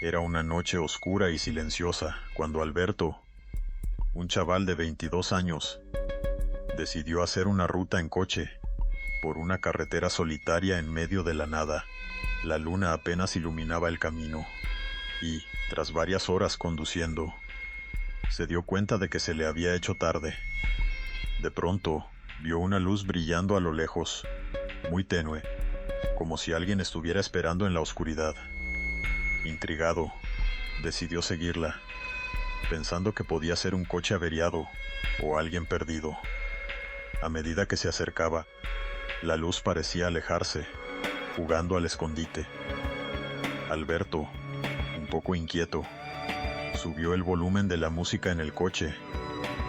Era una noche oscura y silenciosa cuando Alberto, un chaval de 22 años, decidió hacer una ruta en coche por una carretera solitaria en medio de la nada. La luna apenas iluminaba el camino y, tras varias horas conduciendo, se dio cuenta de que se le había hecho tarde. De pronto, vio una luz brillando a lo lejos, muy tenue, como si alguien estuviera esperando en la oscuridad. Intrigado, decidió seguirla, pensando que podía ser un coche averiado o alguien perdido. A medida que se acercaba, la luz parecía alejarse, jugando al escondite. Alberto, un poco inquieto, subió el volumen de la música en el coche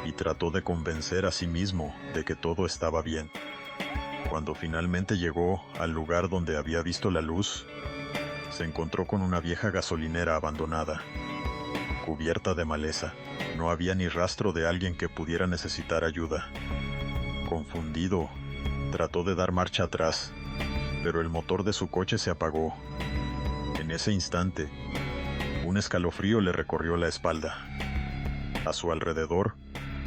y trató de convencer a sí mismo de que todo estaba bien. Cuando finalmente llegó al lugar donde había visto la luz, se encontró con una vieja gasolinera abandonada, cubierta de maleza. No había ni rastro de alguien que pudiera necesitar ayuda. Confundido, trató de dar marcha atrás, pero el motor de su coche se apagó. En ese instante, un escalofrío le recorrió la espalda. A su alrededor,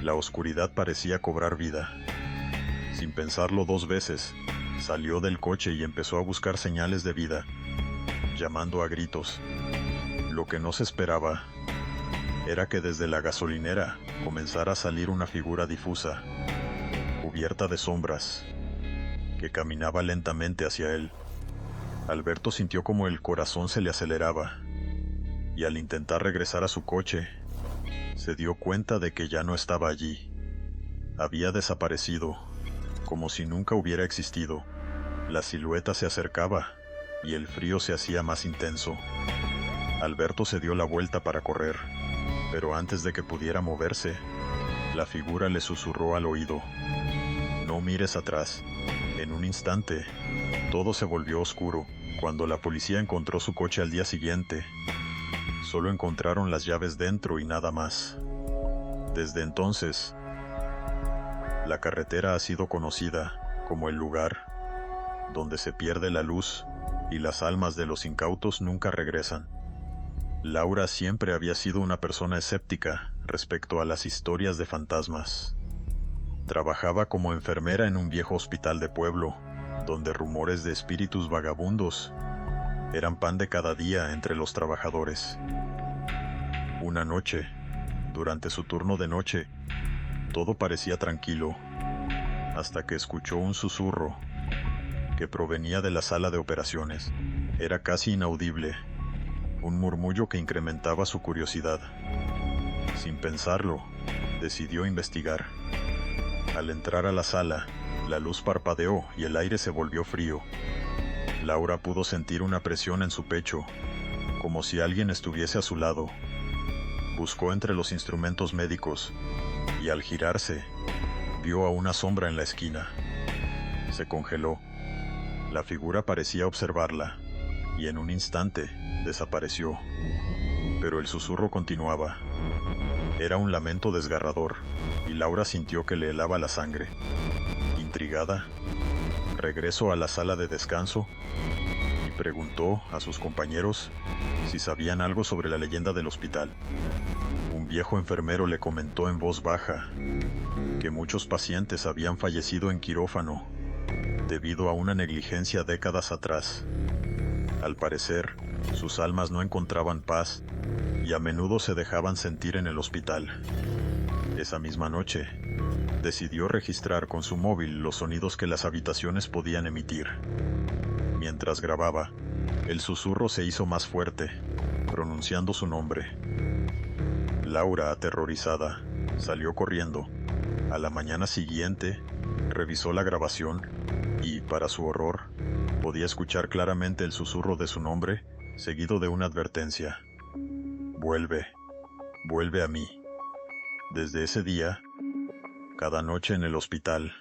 la oscuridad parecía cobrar vida. Sin pensarlo dos veces, salió del coche y empezó a buscar señales de vida, llamando a gritos. Lo que no se esperaba era que desde la gasolinera comenzara a salir una figura difusa, cubierta de sombras, que caminaba lentamente hacia él. Alberto sintió como el corazón se le aceleraba, y al intentar regresar a su coche, se dio cuenta de que ya no estaba allí. Había desaparecido, como si nunca hubiera existido. La silueta se acercaba, y el frío se hacía más intenso. Alberto se dio la vuelta para correr, pero antes de que pudiera moverse, la figura le susurró al oído: «No mires atrás». En un instante, todo se volvió oscuro. Cuando la policía encontró su coche al día siguiente, solo encontraron las llaves dentro y nada más. Desde entonces, la carretera ha sido conocida como el lugar donde se pierde la luz y las almas de los incautos nunca regresan. Laura siempre había sido una persona escéptica respecto a las historias de fantasmas. Trabajaba como enfermera en un viejo hospital de pueblo, donde rumores de espíritus vagabundos eran pan de cada día entre los trabajadores. Una noche, durante su turno de noche, todo parecía tranquilo, hasta que escuchó un susurro que provenía de la sala de operaciones. Era casi inaudible, un murmullo que incrementaba su curiosidad. Sin pensarlo, decidió investigar. Al entrar a la sala, la luz parpadeó y el aire se volvió frío. Laura pudo sentir una presión en su pecho, como si alguien estuviese a su lado. Buscó entre los instrumentos médicos, y al girarse, vio a una sombra en la esquina. Se congeló. La figura parecía observarla, y en un instante desapareció. Pero el susurro continuaba. Era un lamento desgarrador, y Laura sintió que le helaba la sangre. Intrigada, regresó a la sala de descanso y preguntó a sus compañeros si sabían algo sobre la leyenda del hospital. Un viejo enfermero le comentó en voz baja que muchos pacientes habían fallecido en quirófano debido a una negligencia décadas atrás. Al parecer, sus almas no encontraban paz y a menudo se dejaban sentir en el hospital. Esa misma noche, decidió registrar con su móvil los sonidos que las habitaciones podían emitir. Mientras grababa, el susurro se hizo más fuerte, pronunciando su nombre. Laura, aterrorizada, salió corriendo. A la mañana siguiente, revisó la grabación y, para su horror, podía escuchar claramente el susurro de su nombre, seguido de una advertencia: «Vuelve, vuelve a mí». Desde ese día, cada noche en el hospital,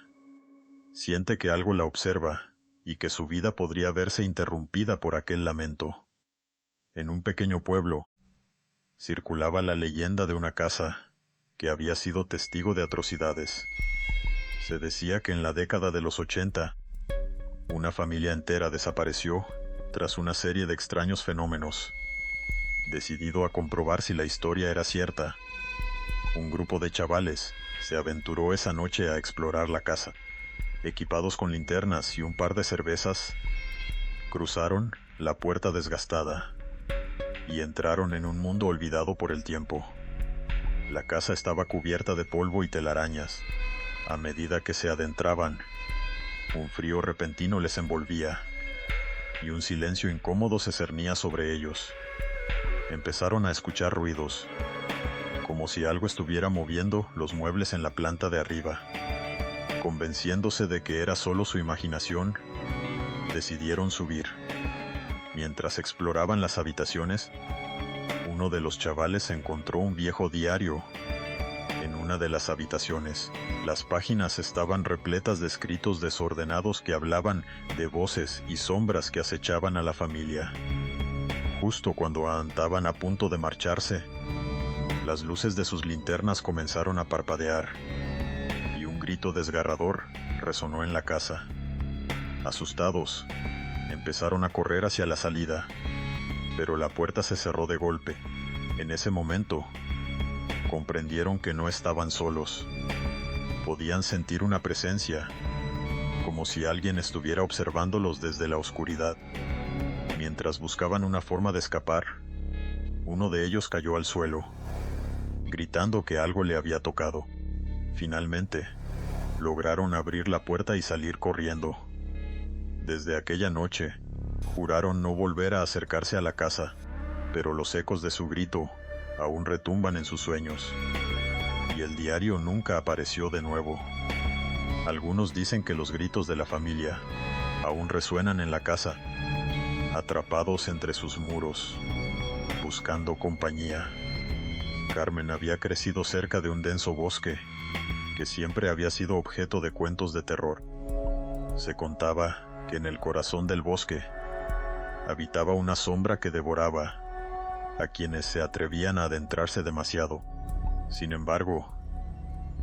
siente que algo la observa y que su vida podría verse interrumpida por aquel lamento. En un pequeño pueblo, circulaba la leyenda de una casa que había sido testigo de atrocidades. Se decía que en la década de los 80, una familia entera desapareció tras una serie de extraños fenómenos. Decidido a comprobar si la historia era cierta, un grupo de chavales se aventuró esa noche a explorar la casa. Equipados con linternas y un par de cervezas, cruzaron la puerta desgastada y entraron en un mundo olvidado por el tiempo. La casa estaba cubierta de polvo y telarañas. A medida que se adentraban, un frío repentino les envolvía y un silencio incómodo se cernía sobre ellos. Empezaron a escuchar ruidos, como si algo estuviera moviendo los muebles en la planta de arriba. Convenciéndose de que era solo su imaginación, decidieron subir. Mientras exploraban las habitaciones, uno de los chavales encontró un viejo diario en una de las habitaciones. Las páginas estaban repletas de escritos desordenados que hablaban de voces y sombras que acechaban a la familia. Justo cuando andaban a punto de marcharse, las luces de sus linternas comenzaron a parpadear y un grito desgarrador resonó en la casa. Asustados, empezaron a correr hacia la salida, pero la puerta se cerró de golpe. En ese momento, comprendieron que no estaban solos. Podían sentir una presencia, como si alguien estuviera observándolos desde la oscuridad. Mientras buscaban una forma de escapar, uno de ellos cayó al suelo, gritando que algo le había tocado. Finalmente, lograron abrir la puerta y salir corriendo. Desde aquella noche, juraron no volver a acercarse a la casa, pero los ecos de su grito aún retumban en sus sueños, y el diario nunca apareció de nuevo. Algunos dicen que los gritos de la familia aún resuenan en la casa, atrapados entre sus muros, buscando compañía. Carmen había crecido cerca de un denso bosque que siempre había sido objeto de cuentos de terror. Se contaba que en el corazón del bosque habitaba una sombra que devoraba a quienes se atrevían a adentrarse demasiado. Sin embargo,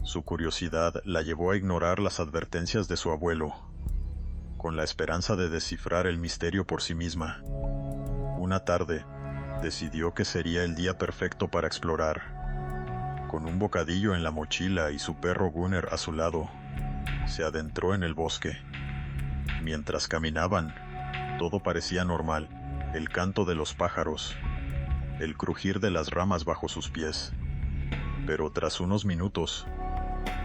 su curiosidad la llevó a ignorar las advertencias de su abuelo, con la esperanza de descifrar el misterio por sí misma. Una tarde, decidió que sería el día perfecto para explorar. Con un bocadillo en la mochila y su perro Gunner a su lado, se adentró en el bosque. Mientras caminaban, todo parecía normal: el canto de los pájaros, el crujir de las ramas bajo sus pies. Pero tras unos minutos,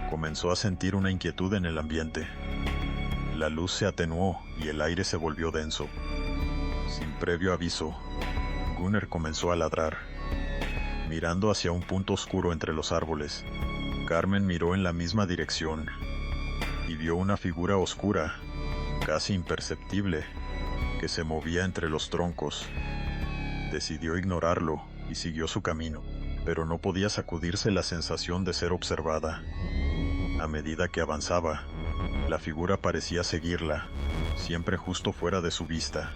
comenzó a sentir una inquietud en el ambiente. La luz se atenuó y el aire se volvió denso. Sin previo aviso, Gunner comenzó a ladrar, mirando hacia un punto oscuro entre los árboles. Carmen miró en la misma dirección y vio una figura oscura, casi imperceptible, que se movía entre los troncos. Decidió ignorarlo y siguió su camino, pero no podía sacudirse la sensación de ser observada. A medida que avanzaba, la figura parecía seguirla, siempre justo fuera de su vista.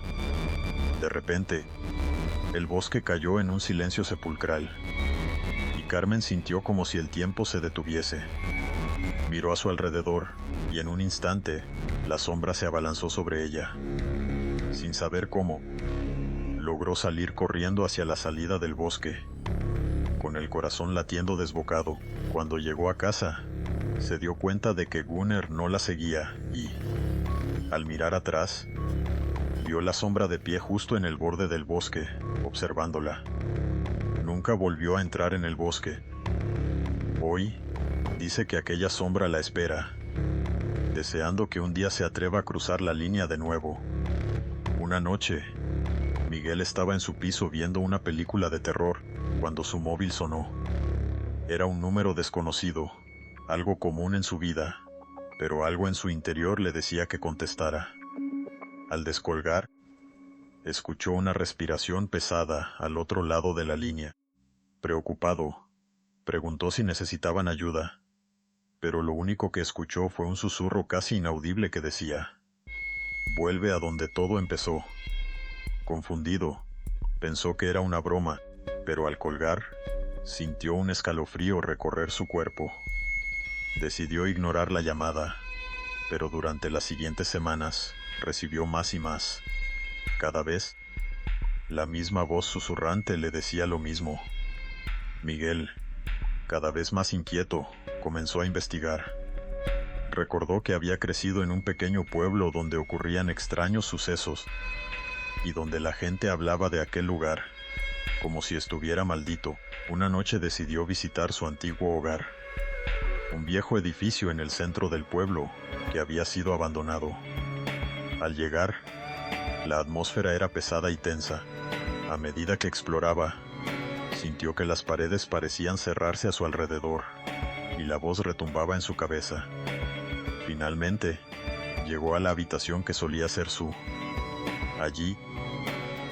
De repente, el bosque cayó en un silencio sepulcral, y Carmen sintió como si el tiempo se detuviese. Miró a su alrededor, y en un instante, la sombra se abalanzó sobre ella. Sin saber cómo, logró salir corriendo hacia la salida del bosque, con el corazón latiendo desbocado. Cuando llegó a casa, se dio cuenta de que Gunner no la seguía y, al mirar atrás, vio la sombra de pie justo en el borde del bosque, observándola. Nunca volvió a entrar en el bosque. Hoy, dice que aquella sombra la espera, deseando que un día se atreva a cruzar la línea de nuevo. Una noche, Miguel estaba en su piso viendo una película de terror cuando su móvil sonó. Era un número desconocido, algo común en su vida, pero algo en su interior le decía que contestara. Al descolgar, escuchó una respiración pesada al otro lado de la línea. Preocupado, preguntó si necesitaban ayuda, pero lo único que escuchó fue un susurro casi inaudible que decía: «Vuelve a donde todo empezó». Confundido, pensó que era una broma, pero al colgar, sintió un escalofrío recorrer su cuerpo. Decidió ignorar la llamada, pero durante las siguientes semanas recibió más y más. Cada vez, La misma voz susurrante le decía lo mismo. Miguel, cada vez más inquieto, comenzó a investigar. Recordó que había crecido en un pequeño pueblo donde ocurrían extraños sucesos y donde la gente hablaba de aquel lugar como si estuviera maldito. Una noche decidió visitar su antiguo hogar, un viejo edificio en el centro del pueblo que había sido abandonado. Al llegar, la atmósfera era pesada y tensa. A medida que exploraba, sintió que las paredes parecían cerrarse a su alrededor y la voz retumbaba en su cabeza. Finalmente, llegó a la habitación que solía ser su. Allí,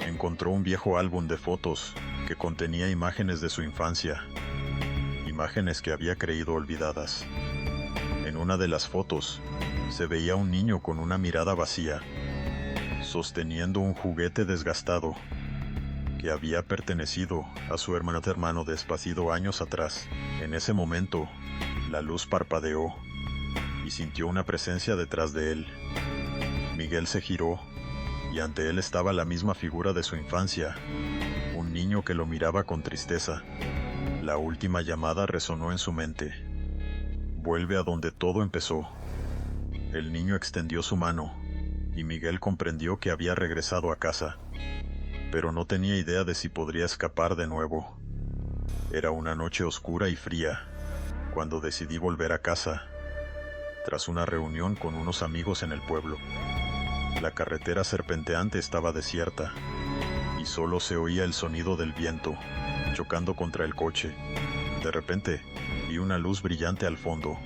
encontró un viejo álbum de fotos que contenía imágenes de su infancia, imágenes que había creído olvidadas. En una de las fotos, se veía un niño con una mirada vacía, sosteniendo un juguete desgastado que había pertenecido a su hermano desaparecido años atrás. En ese momento, la luz parpadeó y sintió una presencia detrás de él. Miguel se giró y ante él estaba la misma figura de su infancia, un niño que lo miraba con tristeza. La última llamada resonó en su mente. Vuelve a donde todo empezó. El niño extendió su mano y Miguel comprendió que había regresado a casa, pero no tenía idea de si podría escapar de nuevo. Era una noche oscura y fría cuando decidí volver a casa, tras una reunión con unos amigos en el pueblo. La carretera serpenteante estaba desierta y solo se oía el sonido del viento chocando contra el coche. De repente, vi una luz brillante al fondo.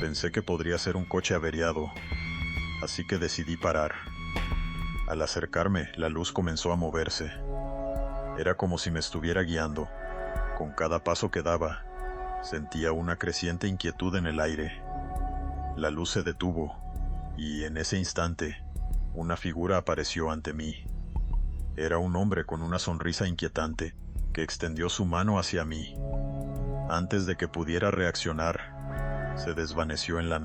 Pensé que podría ser un coche averiado, así que decidí parar. Al acercarme, la luz comenzó a moverse. Era como si me estuviera guiando. Con cada paso que daba, sentía una creciente inquietud en el aire. La luz se detuvo, y en ese instante, una figura apareció ante mí. Era un hombre con una sonrisa inquietante, que extendió su mano hacia mí. Antes de que pudiera reaccionar, se desvaneció en la nada.